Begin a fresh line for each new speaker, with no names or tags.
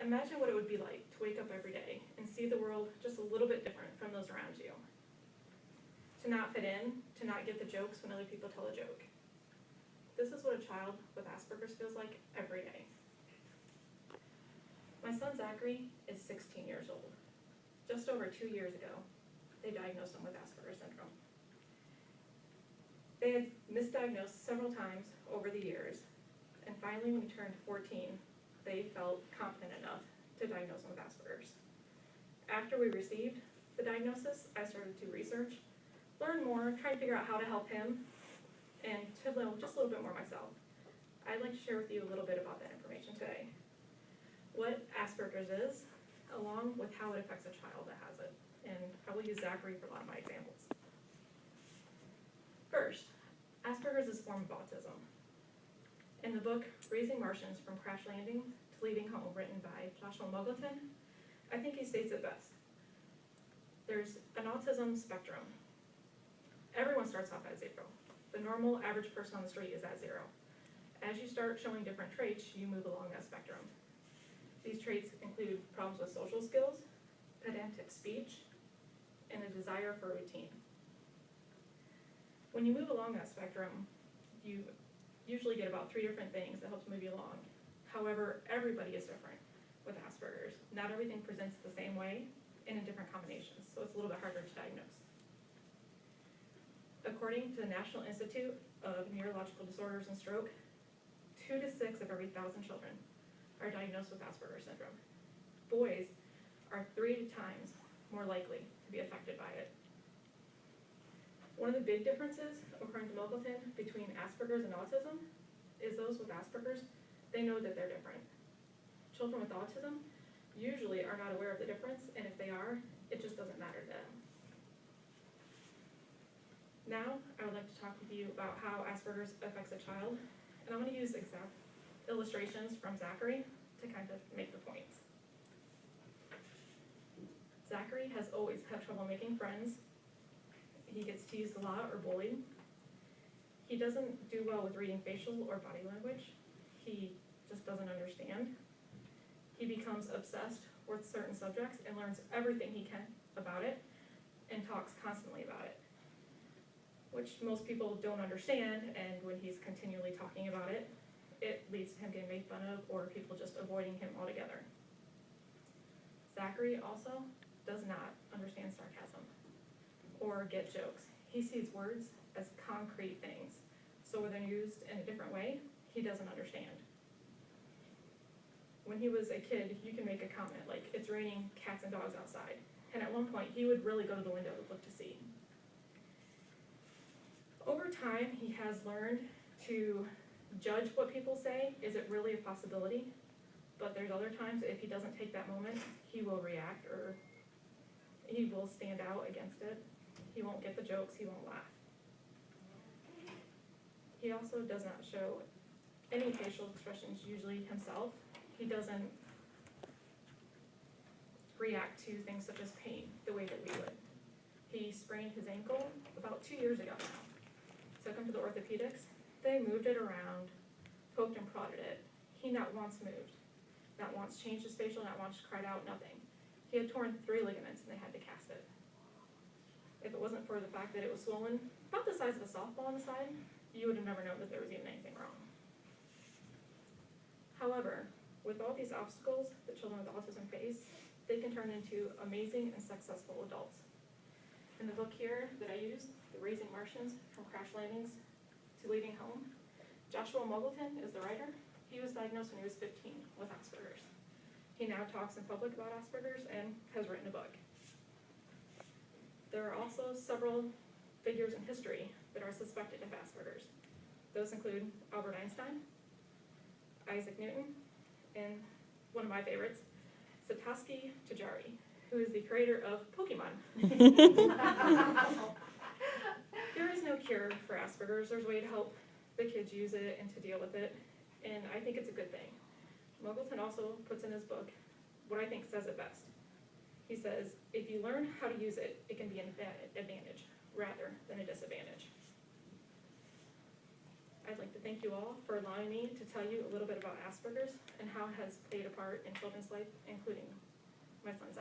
Imagine what it would be like to wake up every day and see the world just a little bit different from those around you. To not fit in, to not get the jokes when other people tell a joke. This is what a child with Asperger's feels like every day. My son Zachary is 16 years old. Just over 2 years ago, they diagnosed him with Asperger's syndrome. They had misdiagnosed several times over the years, and finally when he turned 14, they felt confident enough to diagnose him with Asperger's. After we received the diagnosis, I started to research, learn more, try to figure out how to help him, and to know just a little bit more myself. I'd like to share with you a little bit about that information today. What Asperger's is, along with how it affects a child that has it. And I will use Zachary for a lot of my examples. First, Asperger's is a form of autism. In the book, Raising Martians from Crash Landing to Leaving Home, written by Joshua Muggleton, I think he states it best. There's an autism spectrum. Everyone starts off at 0. The normal average person on the street is at 0. As you start showing different traits, you move along that spectrum. These traits include problems with social skills, pedantic speech, and a desire for routine. When you move along that spectrum, you usually get about 3 different things that helps move you along. However, everybody is different with Asperger's. Not everything presents the same way and in different combinations, so it's a little bit harder to diagnose. According to the National Institute of Neurological Disorders and Stroke, 2 to 6 of every 1,000 children are diagnosed with Asperger's syndrome. Boys are 3 times more likely to be affected by it. One of the big differences, according to Muggleton, between Asperger's and autism is those with Asperger's, they know that they're different. Children with autism usually are not aware of the difference, and if they are, it just doesn't matter to them. Now, I would like to talk with you about how Asperger's affects a child, and I'm going to use illustrations from Zachary to kind of make the points. Zachary has always had trouble making friends. He gets teased a lot or bullied. He doesn't do well with reading facial or body language. He just doesn't understand. He becomes obsessed with certain subjects and learns everything he can about it and talks constantly about it, which most people don't understand, and when he's continually talking about it, it leads to him getting made fun of or people just avoiding him altogether. Zachary also does not understand sarcasm or get jokes. He sees words as concrete things, so when they're used in a different way, he doesn't understand. When he was a kid, you can make a comment like, "It's raining cats and dogs outside," and at one point he would really go to the window to look to see. Over time, he has learned to judge what people say. Is it really a possibility? But there's other times, if he doesn't take that moment, he will react or he will stand out against it. He won't get the jokes, he won't laugh. He also does not show any facial expressions, usually himself. He doesn't react to things such as pain the way that we would. He sprained his ankle about 2 years ago now. Took him to the orthopedics. They moved it around, poked and prodded it. He not once moved, not once changed his facial, not once cried out, nothing. He had torn 3 ligaments and they had to cast it. If it wasn't for the fact that it was swollen, about the size of a softball on the side, you would have never known that there was even anything wrong. However, with all these obstacles that children with autism face, they can turn into amazing and successful adults. In the book here that I used, the Raising Martians from Crash Landings to Leaving Home, Joshua Muggleton is the writer. He was diagnosed when he was 15 with Asperger's. He now talks in public about Asperger's and has written a book. There are also several figures in history that are suspected of Asperger's. Those include Albert Einstein, Isaac Newton, and one of my favorites, Satoshi Tajiri, who is the creator of Pokemon. There is no cure for Asperger's. There's a way to help the kids use it and to deal with it, and I think it's a good thing. Muggleton also puts in his book what I think says it best. He says, if you learn how to use it, it can be an advantage rather than a disadvantage. I'd like to thank you all for allowing me to tell you a little bit about Asperger's and how it has played a part in children's life, including my son's